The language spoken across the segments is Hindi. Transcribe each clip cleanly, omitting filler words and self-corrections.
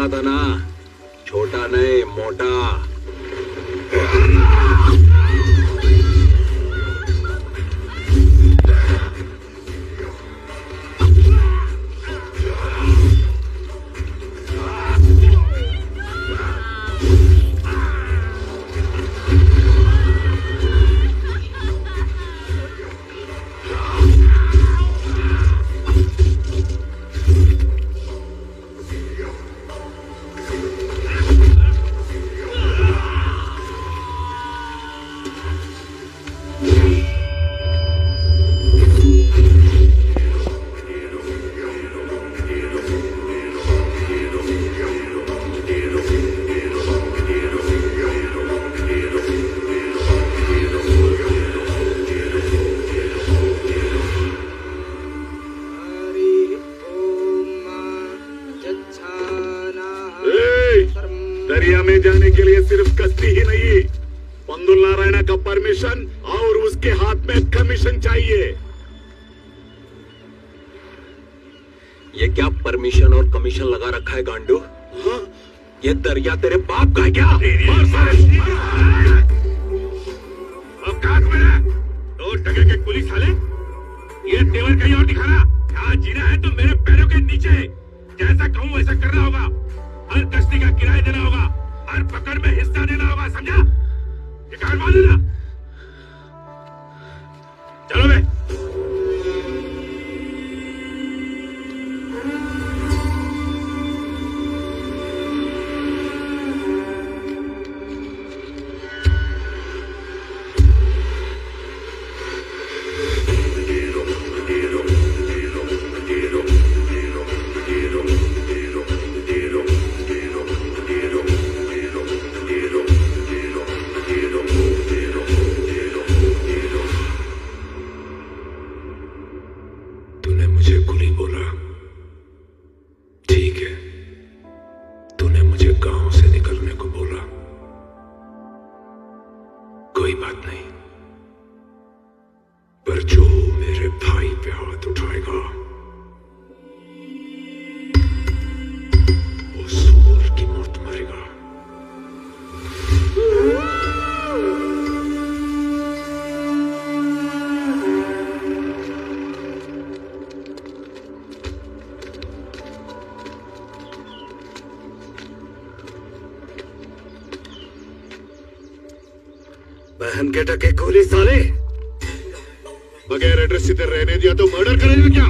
कहा था ना, छोटा नहीं मोटा। दरिया में जाने के लिए सिर्फ कश्ती ही नहीं, पंदुल नारायणा का परमिशन और उसके हाथ में कमीशन चाहिए। ये क्या परमिशन और कमीशन लगा रखा है गांडू? हाँ? ये दरिया तेरे बाप का है क्या? औकात में है, दो टके के पुलिस वाले, ये तेवर कहीं और दिखाना। यहाँ जीना है तो मेरे पैरों के नीचे, जैसा कहूँ वैसा करना होगा। हर कश्ती का किराया देना होगा, हर पकड़ में हिस्सा देना होगा, समझा? ये कान मान लेना। चलो बे। तूने मुझे कुली बोला, ठीक है। तूने मुझे गांव से निकलने को बोला, कोई बात नहीं। पर जो मेरे भाई पे हाथ उठाएगा वो सूअर की मौत मरेगा। बहन के टके गोली साले, बगैर एड्रेस सीधे रहने दिया तो मर्डर करेगा क्या?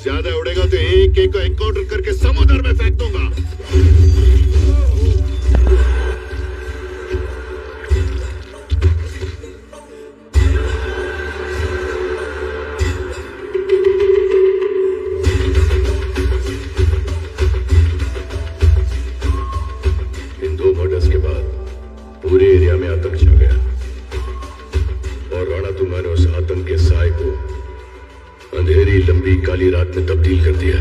ज्यादा उड़ेगा तो एक एक को एनकाउंटर करके समुद्र में फेंक दूंगा। इन दो मर्डर्स के बाद पूरे एरिया में आतंक छा गया और राणा तुंगा ने उस आतंक के साए को अंधेरी लंबी काली रात में तब्दील कर दिया।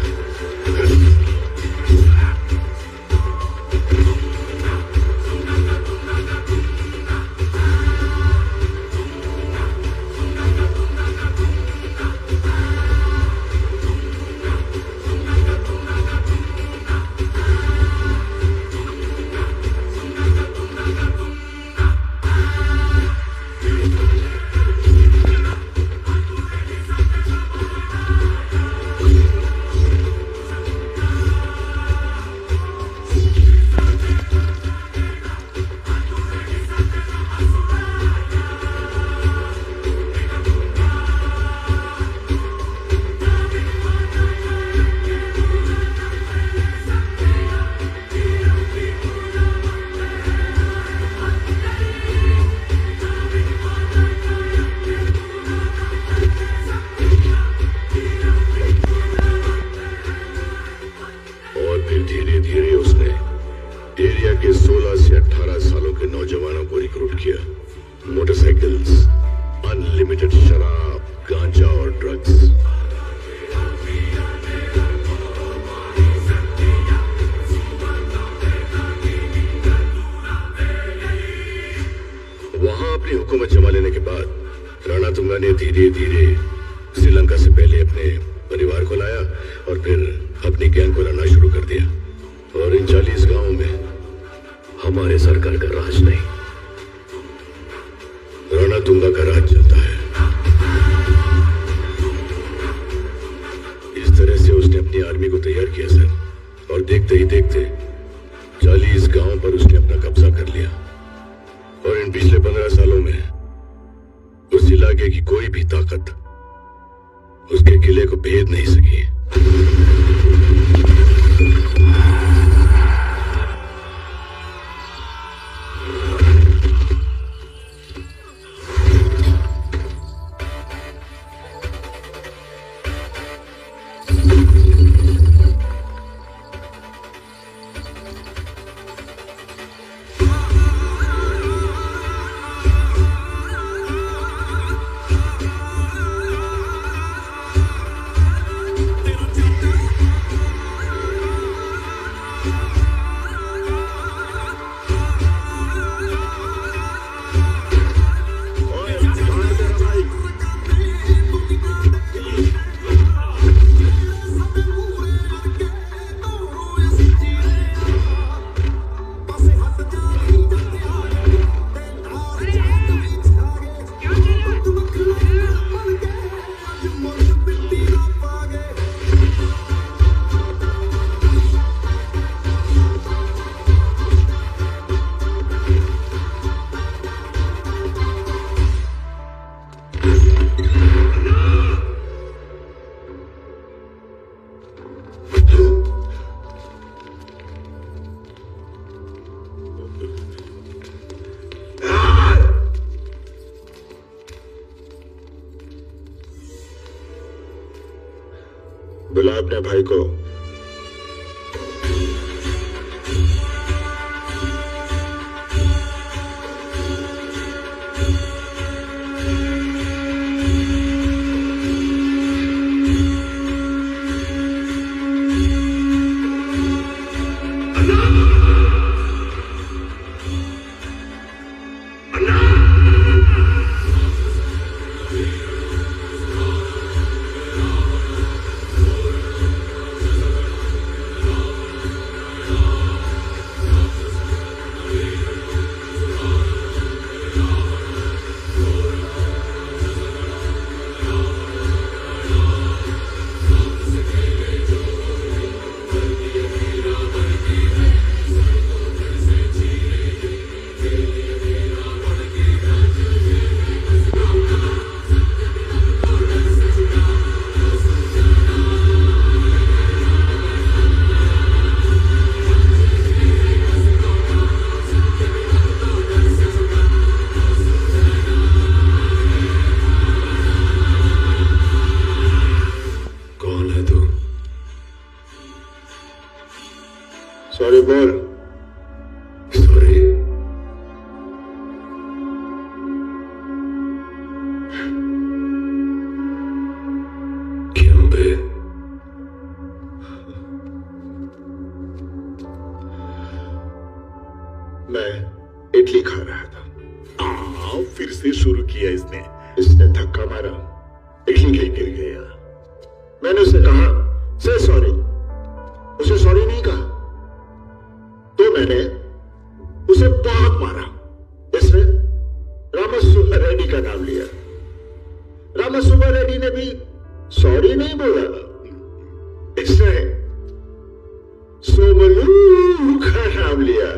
के 16 से 18 सालों के नौजवानों को रिक्रूट किया। मोटरसाइकिल्स, अनलिमिटेड शराब, गांजा और ड्रग्स। वहां अपनी हुकूमत जमा लेने के बाद राणा तुंगा ने धीरे धीरे श्रीलंका से पहले अपने परिवार को लाया और फिर अपनी गैंग को लाना शुरू कर दिया। और इन 40 गांवों में हमारे सरकार का राज नहीं, रणतुंगा का राज चलता है। इस तरह से उसने अपनी आर्मी को तैयार किया सर, और देखते ही देखते 40 गांव पर उसने अपना कब्जा कर लिया। और इन पिछले 15 सालों में उस इलाके की कोई भी ताकत उसके किले को भेद नहीं सकी। बुला अपने भाई को। सॉरी बोल। सॉरी। क्यों बे? मैं इडली खा रहा था। फिर से शुरू किया इसने। इसने धक्का मारा, इडली कहीं गिर गया। मैंने उसे कहा से सॉरी, उसे सॉरी नहीं कहा, तो मैंने उसे बहुत मारा। इसने रामसुब्बा रेड्डी का नाम लिया। रामसुब्बा रेड्डी ने भी सॉरी नहीं बोला। इसने सोमलू का नाम लिया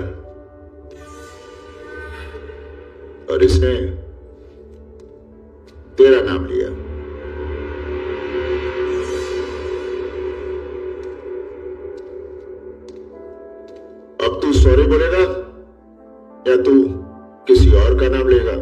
और इसने तेरा नाम लिया। अब तू सॉरी बोलेगा या तू किसी और का नाम लेगा?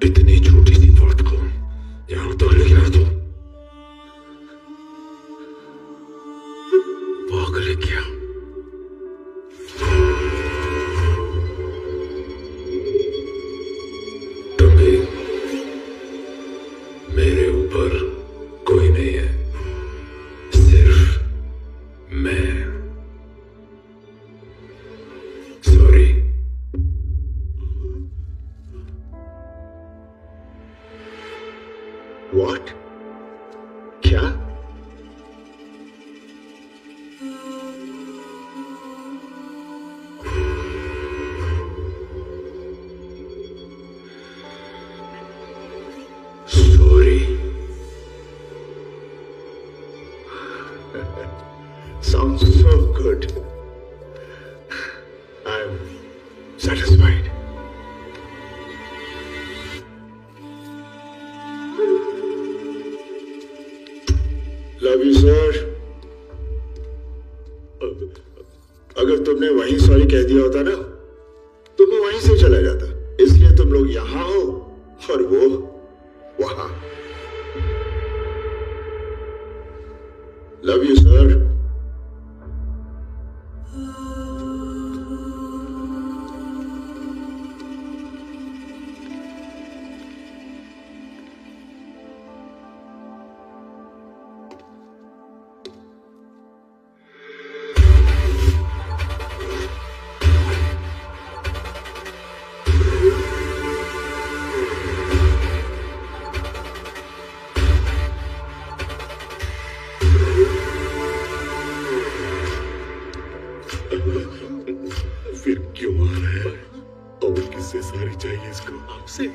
इतनी छोटी सी बात को यहां तक लेके आ दो। पागल है क्या? Sounds so good. I'm satisfied. Love you, sir. अगर तुमने वहीं सॉरी कह दिया होता ना, तो मैं वहीं से चला जाता। इसलिए तुम लोग यहां हो और वो वहां। Love you sir. फिर क्यों आ रहा है और किससे सारी चाहिए इसको? आपसे।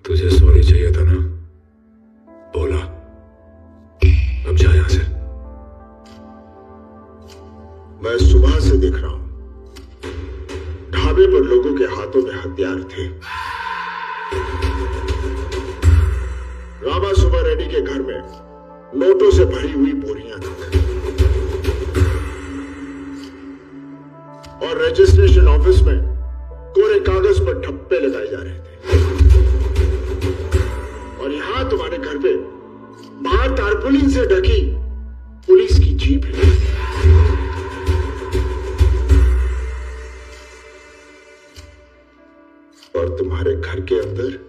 तुझे सॉरी चाहिए था ना? बोला। अब जा यहां से। मैं सुबह से देख रहा हूं, ढाबे पर लोगों के हाथों में हथियार थे। रामा सुबह रेड्डी के घर में नोटों से भरी हुई बोरियां थी और रजिस्ट्रेशन ऑफिस में कोरे कागज पर ठप्पे लगाए जा रहे थे। और यहां तुम्हारे घर पे बाहर तारपुलिन से ढकी पुलिस की जीप है। और तुम्हारे घर के अंदर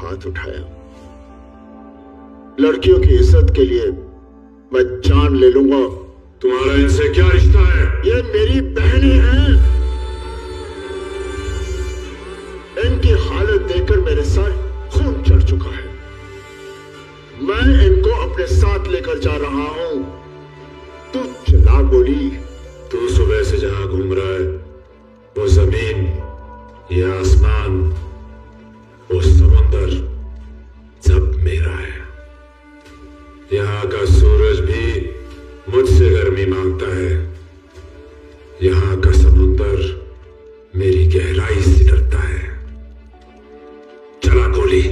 हाथ उठाया। लड़कियों की इज्जत के लिए मैं जान ले लूंगा। तुम्हारा इनसे क्या रिश्ता है? ये मेरी बहनें हैं। इनकी हालत देखकर मेरे साथ खून चढ़ चुका है। मैं इनको अपने साथ लेकर जा रहा हूं। तू चला गोली। तू सुबह से जहां घूम रहा है, वो जमीन, ये आसमान, वो समुंदर सब मेरा है। यहाँ का सूरज भी मुझसे गर्मी मांगता है। यहाँ का समुंदर मेरी गहराई से डरता है। चला गोली।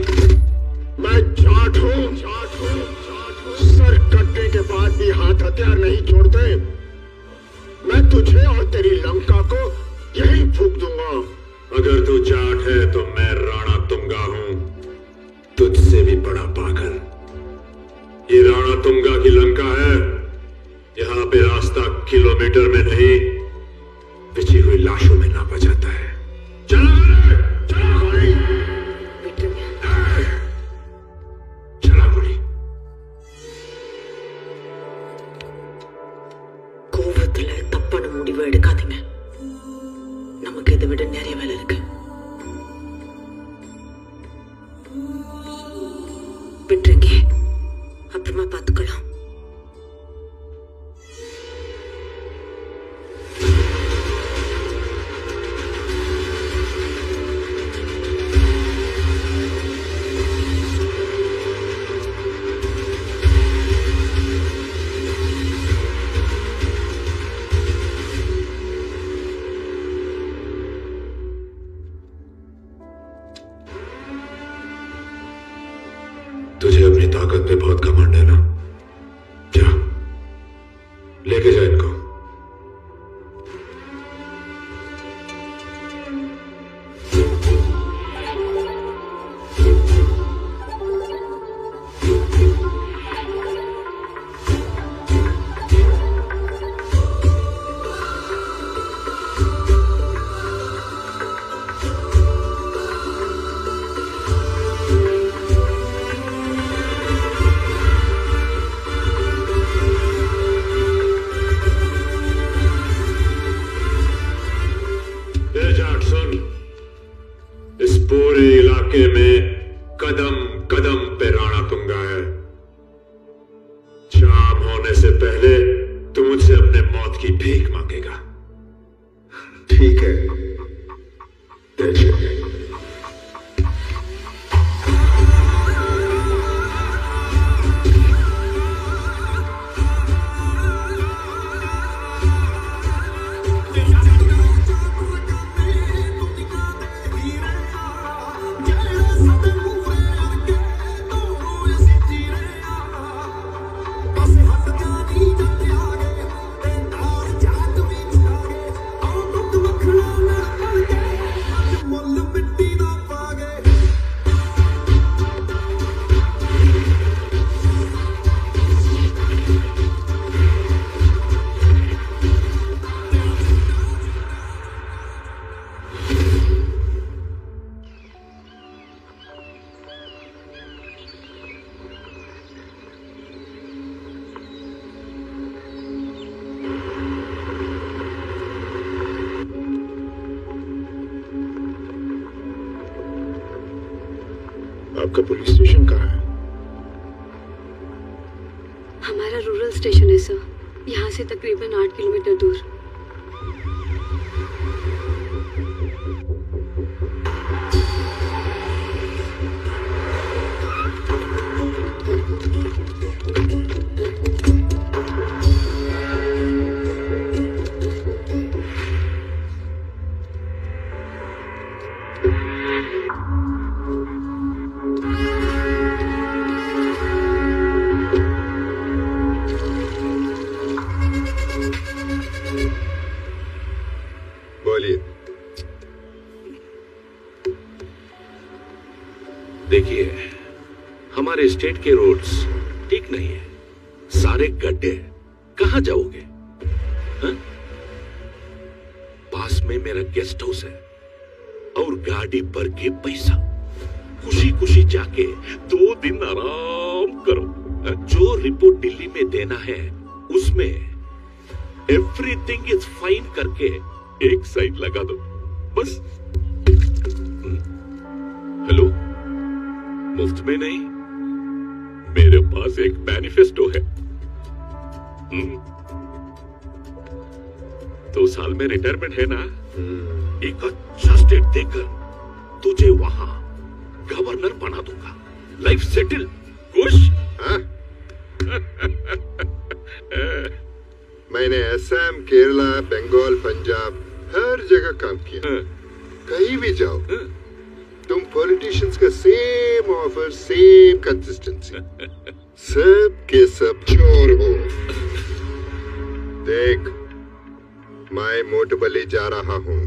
मैं जाट हूं। सर कटने के बाद भी हाथ हथियार नहीं छोड़ते। मैं तुझे और तेरी लंका को यहीं फूंक दूंगा। अगर तू जाट है तो मैं राणा तुंगा हूं, तुझसे भी बड़ा पागल। ये राणा तुंगा की लंका है। यहाँ पे रास्ता किलोमीटर में नहीं, बिछी हुई लाशों में नापा जाता है। चला गोली। चला गोली। கோவத்துல தப்பான முடிவை எடுக்காதீங்க. நமக்கு இதை விட நிறைய வேலை இருக்கு. விட்டுருங்க, அப்புறமா பார்த்துக்கலாம். तुझे अपनी ताकत पे बहुत घमंड है ना? क्या लेके जा इनको। इस पूरे इलाके में कदम कदम पे राणा तुंगा है। शाम होने से पहले तू मुझसे अपने मौत की भीख मांगेगा। ठीक है, देखिए। आपका पुलिस स्टेशन कहाँ है? हमारा रूरल स्टेशन है सर, यहाँ से तकरीबन 8 किलोमीटर दूर। देखिए, हमारे स्टेट के रोड्स ठीक नहीं है, सारे गड्ढे। कहां जाओगे? हा? पास में मेरा गेस्ट हाउस है और गाड़ी पर के पैसा। खुशी खुशी जाके 2 दिन आराम करो। जो रिपोर्ट दिल्ली में देना है उसमें एवरीथिंग इज फाइन करके एक साइड लगा दो बस। हेलो, मुफ्त में नहीं, मेरे पास एक मैनिफेस्टो है। 2 साल में रिटायरमेंट है ना, एक अच्छा स्टेट देकर तुझे वहां गवर्नर बना दूंगा। लाइफ सेटल, खुश? मैंने असम, केरला, बंगाल, पंजाब हर जगह काम किया। कहीं भी जाओ तुम पॉलिटिशियंस का सेम ऑफर, सेम कंसिस्टेंसी, सब के सब चोर हो। देख, मैं मोटबली जा रहा हूँ,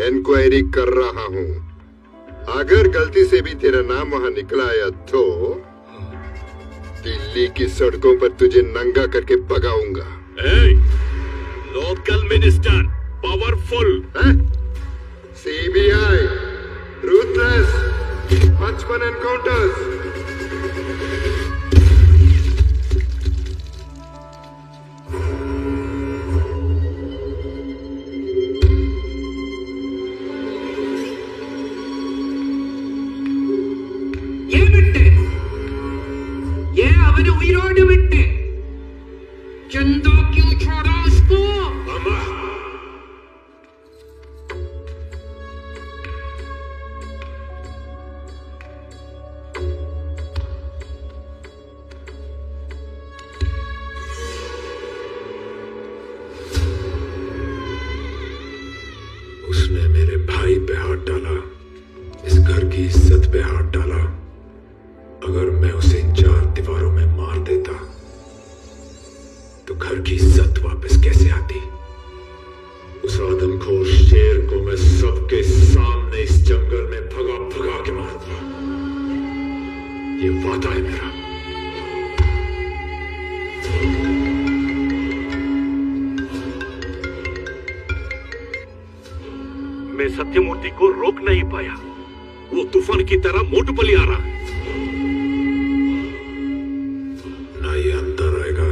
इंक्वायरी कर रहा हूँ। अगर गलती से भी तेरा नाम वहां निकला आया तो दिल्ली की सड़कों पर तुझे नंगा करके भगाऊंगा। Local minister, powerful, CBI, ruthless, 55 encounters. ये അവനെ ഉയിരോട് വിട്ട് चंदो क्यों छोड़ा उसको? उसने मेरे भाई पे हाथ डाला, इस घर की इज्जत पे हाथ डाला। अगर मैं उसे 4 दीवारों में मार देता तो घर की इज्जत वापस कैसे आती? उस आदमखोर शेर को मैं सबके सामने इस जंगल में भगा भगा के मारूंगा। ये वादा है मेरा। मैं सत्यमूर्ति को रोक नहीं पाया, वो तूफान की तरह मोटबली आ रहा है। ना ये अंदर आएगा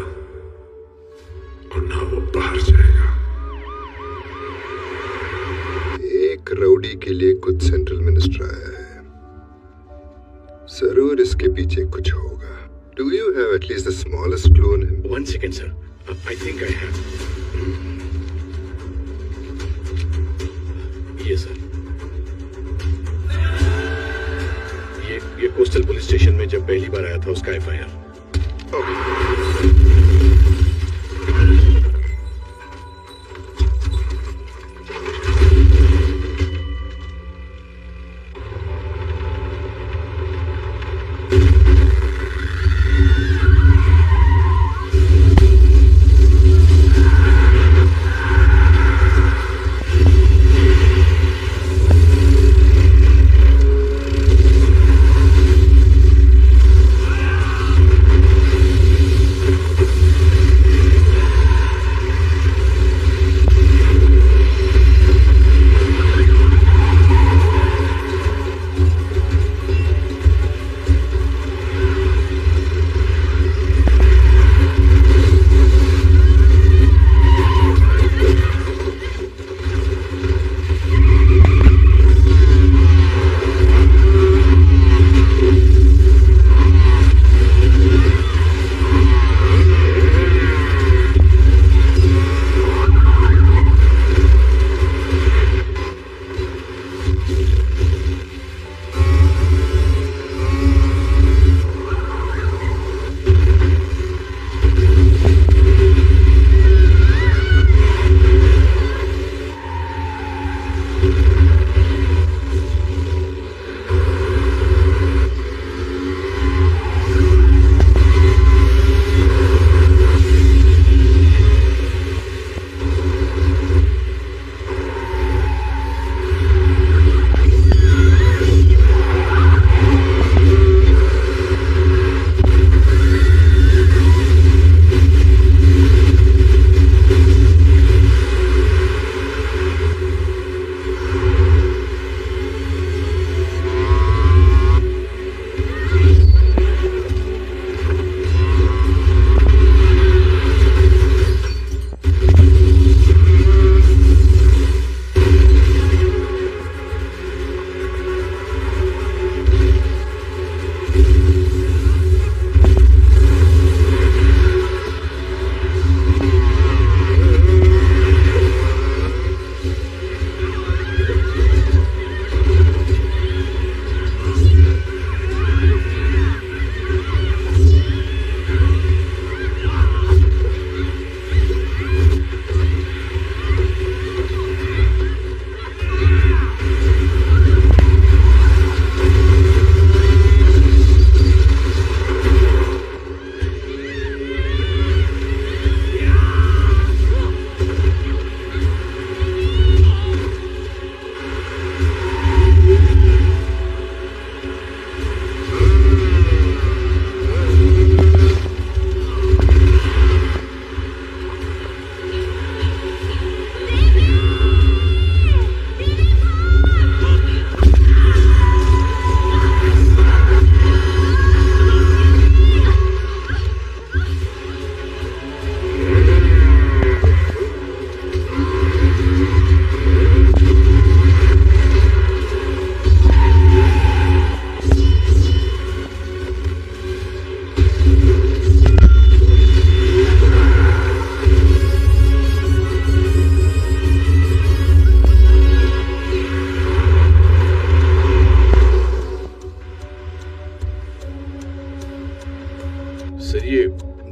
और ना वो बाहर जाएगा। एक राउडी के लिए कुछ सेंट्रल मिनिस्टर आया है, जरूर इसके पीछे कुछ होगा। Do you have at least the smallest clue on him? 1 second, sir. I think I have. ये सर, ये कोस्टल पुलिस स्टेशन में जब पहली बार आया था उसका FIR।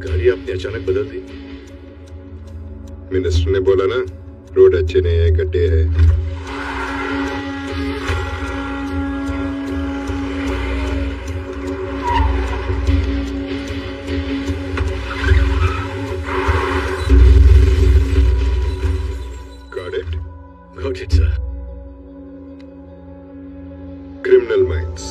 गाड़ी आपने अचानक बदल दी? मिनिस्टर ने बोला ना, रोड अच्छे नहीं है, गड्ढे है। Got it, sir. Criminal minds.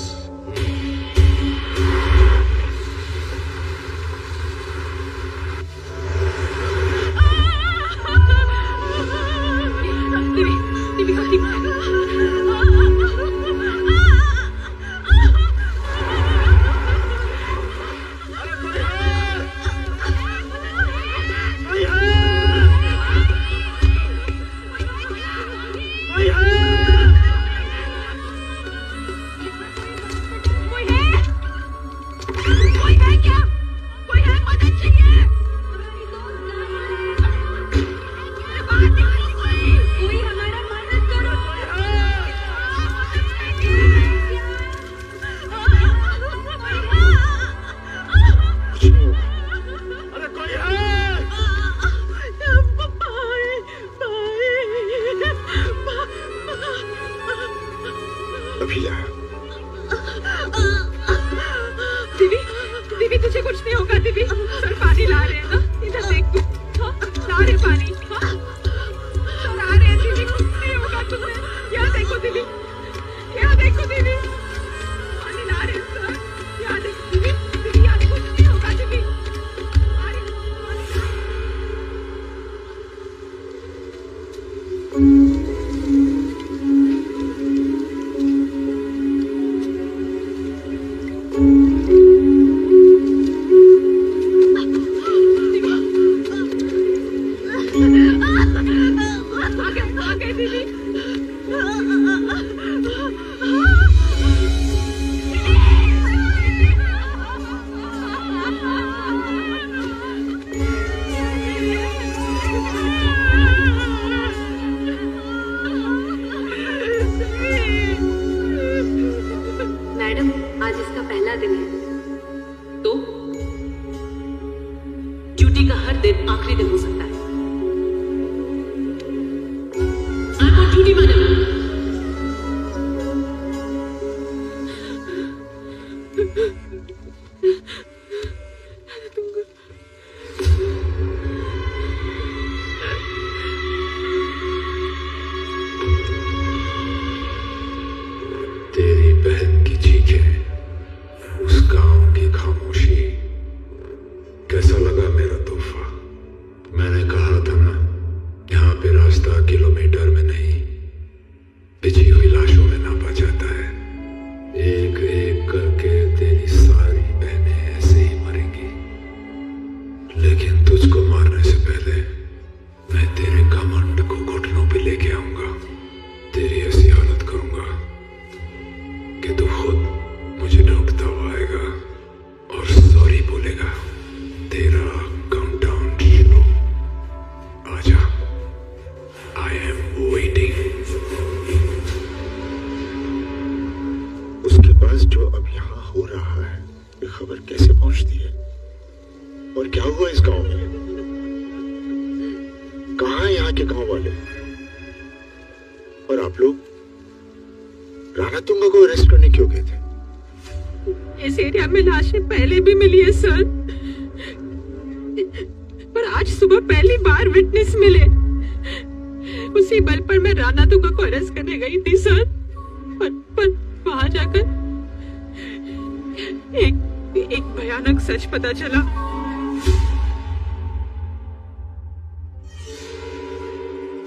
पता चला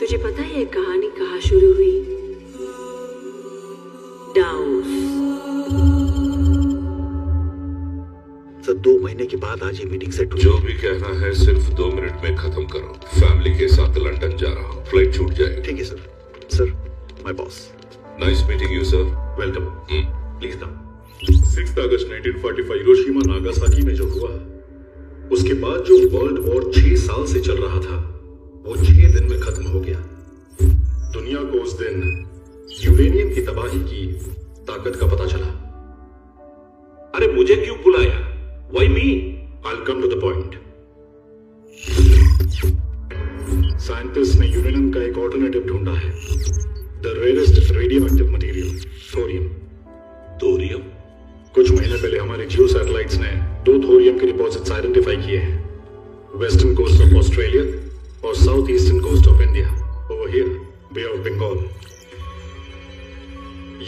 तुझे पता है ये कहानी कहाँ शुरू हुई? डाउस। सर 2 महीने के बाद आज ये मीटिंग सेट हुई। जो भी कहना है सिर्फ 2 मिनट में खत्म करो। फैमिली के साथ लंदन जा रहा हूँ, फ्लाइट छूट जाएगी। ठीक है sir. Sir my boss. Nice meeting you sir. Welcome. Please come. 6 August 1945 Hiroshima Nagasaki में जो हुआ, उसके बाद जो वर्ल्ड वॉर 6 साल से चल रहा था, वो 6 दिन में खत्म हो गया। दुनिया को उस दिन यूरेनियम की तबाही की ताकत का पता चला। अरे मुझे क्यों बुलाया? Why me? I'll come to the point. Scientist ने यूरेनियम का एक ऑल्टरनेटिव ढूंढा है, the rarest radio active material, thorium. Thorium? कुछ महीने पहले हमारे जियो सैटेलाइट्स ने 2 थोरियम के डिपॉजिट्स आइडेंटिफाई किए हैं, वेस्टर्न कोस्ट ऑफ ऑस्ट्रेलिया और south eastern coast of India, over here bay of Bengal.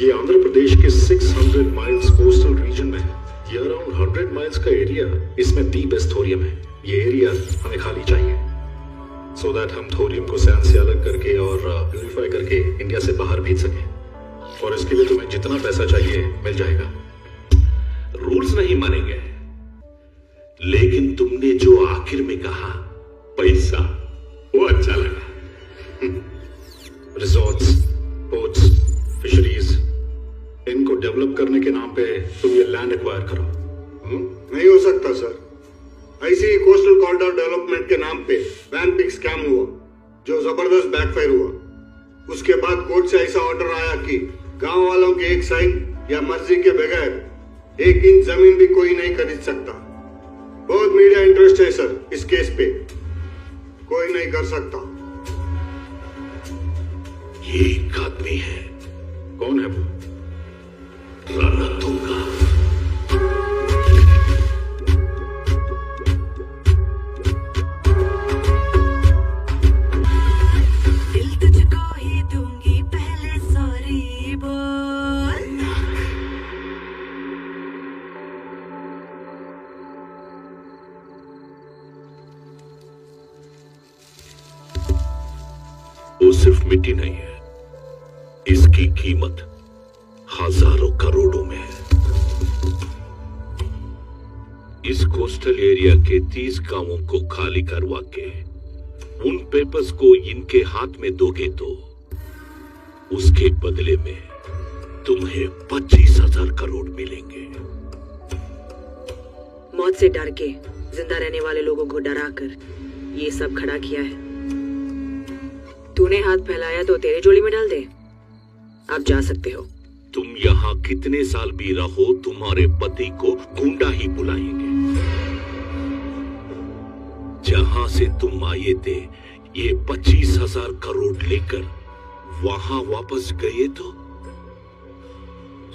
ये आंध्र प्रदेश के 600 माइल्स कोस्टल रीजन में, ये अराउंड 100 माइल्स का एरिया, इसमें दी बेस्ट थोरियम है। ये एरिया हमें खाली चाहिए, सो दैट हम थोरियम को सैंड से अलग करके और प्यूरिफाई करके इंडिया से बाहर भेज सकें। और इसके लिए तुम्हें जितना पैसा चाहिए मिल जाएगा। रूल्स नहीं मानेंगे, लेकिन तुमने जो आखिर में कहा पैसा, वो अच्छा लगा। रिजॉर्ट्स, पोर्ट्स, फिशरीज, इनको डेवलप करने के नाम पे तुम ये लैंड एक्वायर करो। नहीं हो सकता सर। ऐसे ही कोस्टल कॉरिडोर डेवलपमेंट के नाम पे वैन पिक स्कैम हुआ, जो जबरदस्त बैकफायर हुआ। उसके बाद कोर्ट से ऐसा ऑर्डर आया कि गांव वालों के एक साइन या मर्जी के बगैर 1 इंच जमीन भी कोई नहीं खरीद सकता। बहुत मीडिया इंटरेस्ट है सर इस केस पे, कोई नहीं कर सकता। ये एक आदमी है। कौन है वो? रणतुंगा। दिल तुझको ही दूंगी, पहले सॉरी बोल। वो सिर्फ मिट्टी नहीं है, इसकी कीमत हजारों करोड़ों में है। इस कोस्टल एरिया के 30 गांवों को खाली करवा के उन पेपर्स को इनके हाथ में दोगे तो उसके बदले में तुम्हें 25,000 करोड़ मिलेंगे। मौत से डर के जिंदा रहने वाले लोगों को डराकर ये सब खड़ा किया है। तूने हाथ फैलाया तो तेरे झोली में डाल दे। आप जा सकते हो। तुम यहाँ कितने साल भी रहो, तुम्हारे पति को गुंडा ही बुलाएंगे। जहां से तुम आए थे, ये 25,000 करोड़ लेकर वहां वापस गए तो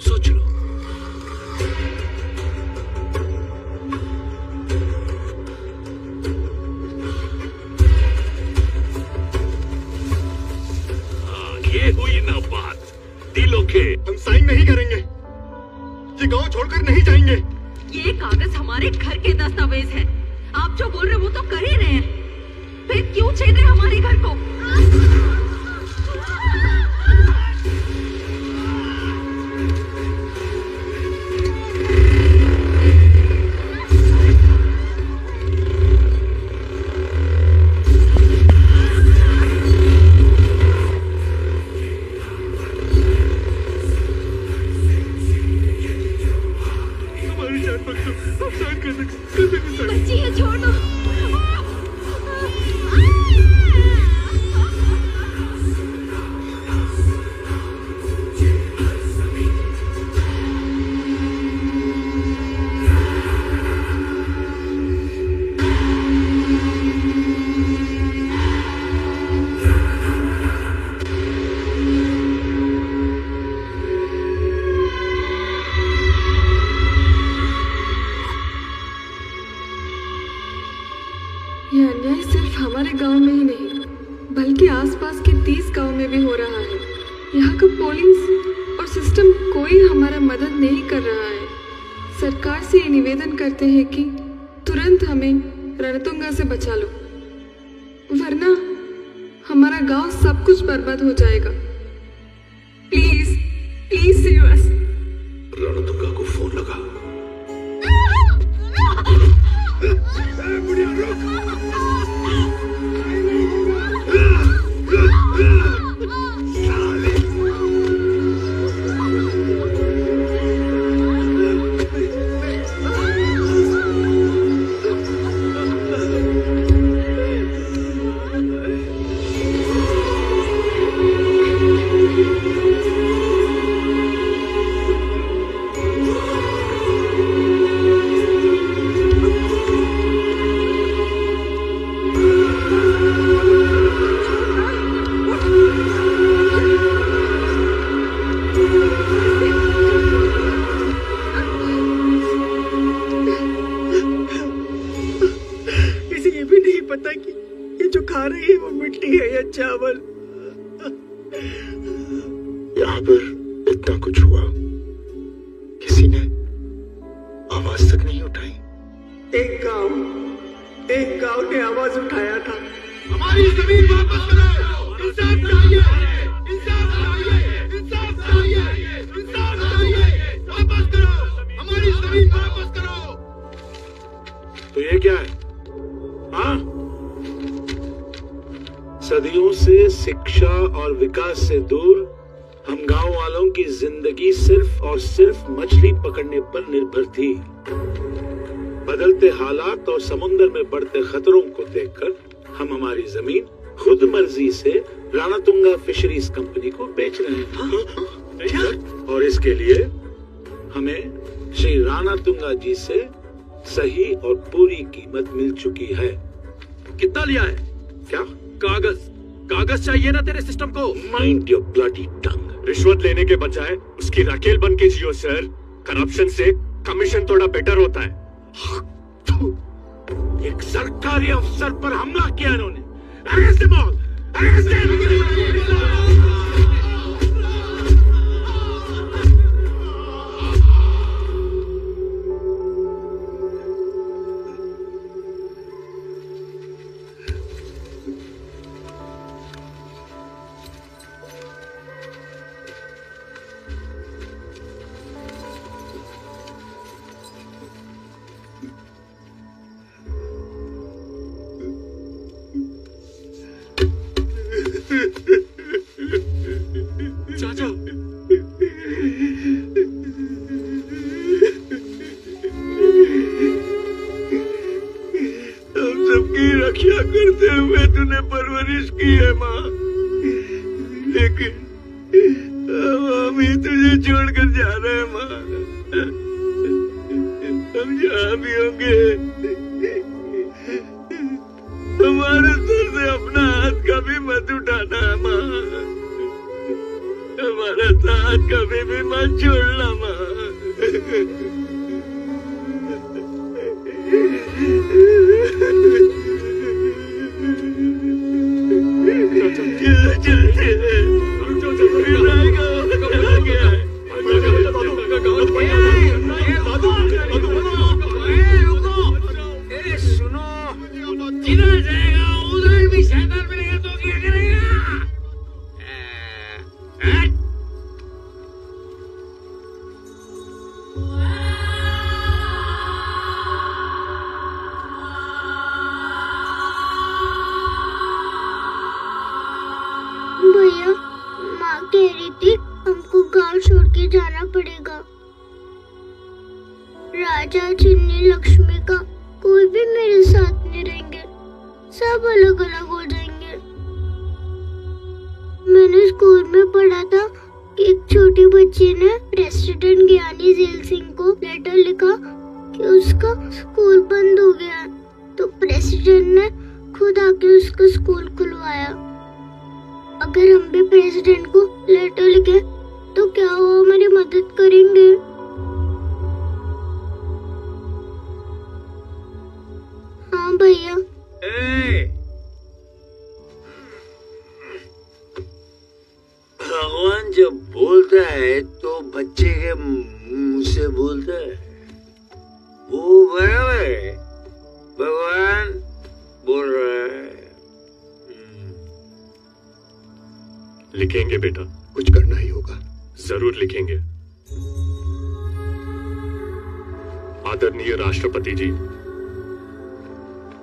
सोच लो। ये हुई ना बात दिलों के। हम साइन नहीं करेंगे, ये गांव छोड़कर नहीं जाएंगे। ये कागज हमारे घर के दस्तावेज हैं। आप जो बोल रहे हो वो तो कर ही रहे हैं, फिर क्यों छेड़ रहे हमारे घर को? बच्ची है, छोड़ दो। ये अन्याय सिर्फ हमारे गांव में ही नहीं, बल्कि आसपास के 30 गांव में भी हो रहा है। यहाँ का पुलिस और सिस्टम कोई हमारा मदद नहीं कर रहा है। सरकार से ये निवेदन करते हैं कि तुरंत हमें रणतुंगा से बचा लो, वरना हमारा गांव सब कुछ बर्बाद हो जाएगा। Please please save us. Ranatunga को फोन लगा। पता कि ये जो खा रही है वो मिट्टी है या चावल। यहाँ पर इतना कुछ हुआ, किसी ने आवाज तक नहीं उठाई। एक गांव ने आवाज उठाया था, हमारी जमीन वापस करो, इंसाफ चाहिए, इंसाफ चाहिए, इंसाफ चाहिए, इंसाफ चाहिए, वापस करो, हमारी जमीन वापस करो। तो ये क्या है? हाँ? सदियों से शिक्षा और विकास से दूर हम गांव वालों की जिंदगी सिर्फ और सिर्फ मछली पकड़ने पर निर्भर थी। बदलते हालात और समुद्र में बढ़ते खतरों को देखकर हम हमारी जमीन खुद मर्जी से राणातुंगा फिशरीज कंपनी को बेच रहे हैं। और इसके लिए हमें श्री राणातुंगा जी से सही और पूरी कीमत मिल चुकी है। कितना लिया है? क्या कागज चाहिए ना तेरे सिस्टम को? माइंड योर ब्लडी टंग। रिश्वत लेने के बजाय उसकी राकेल बन के जियो सर। करप्शन से कमीशन थोड़ा बेटर होता है। एक सरकारी अफसर पर हमला किया इन्होंने। Arrest him all, arrest him. चाचा, हम सबकी रक्षा करते हुए तूने परवरिश की है माँ, लेकिन हम ही तुझे छोड़कर जा रहे हैं माँ। हम जहाँ भी होंगे हमारे सर से अपना हाथ कभी मत उठाना माँ। हमारा साथ कभी भी मत छोड़ना माँ। सुनो, जिधर जाएगा उधर भी शैतान मिलेगा तो क्या करेगा? भैया, माँ कह रही थी हमको गांव छोड़ के जाना पड़ेगा। राजा, चिन्नी, लक्ष्मी का कोई भी मेरे साथ नहीं रहेंगे, सब अलग अलग हो जाएंगे। मैंने स्कूल में पढ़ा था कि एक छोटी बच्ची ने प्रेसिडेंट ज्ञानी झैल सिंह को लेटर लिखा कि उसका स्कूल बंद हो गया, तो प्रेसिडेंट ने खुद आके उसका स्कूल खुलवाया। अगर हम भी प्रेसिडेंट को लेटर लिखे तो क्या वो हमारी मदद करेंगे? हाँ भैया। भगवान जब बोलता है तो बच्चे के मुंह से बोलता है, वो बराबर है। भगवान बोल रहा है। लिखेंगे बेटा, कुछ करना ही होगा। जरूर लिखेंगे। आदरणीय राष्ट्रपति जी,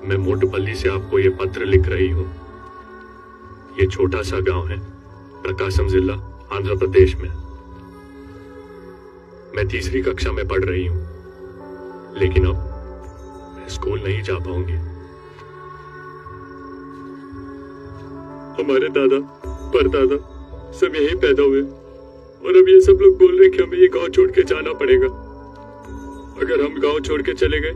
मैं मोटपल्ली से आपको ये पत्र लिख रही हूँ। ये छोटा सा गांव है, प्रकाशम जिला, आंध्र प्रदेश में। मैं तीसरी कक्षा में पढ़ रही हूँ, लेकिन अब मैं स्कूल नहीं जा पाऊंगी। हमारे दादा परदादा सब यहीं पैदा हुए और अब ये सब लोग बोल रहे हैं कि हमें ये गांव छोड़ के जाना पड़ेगा। अगर हम गांव छोड़ के चले गए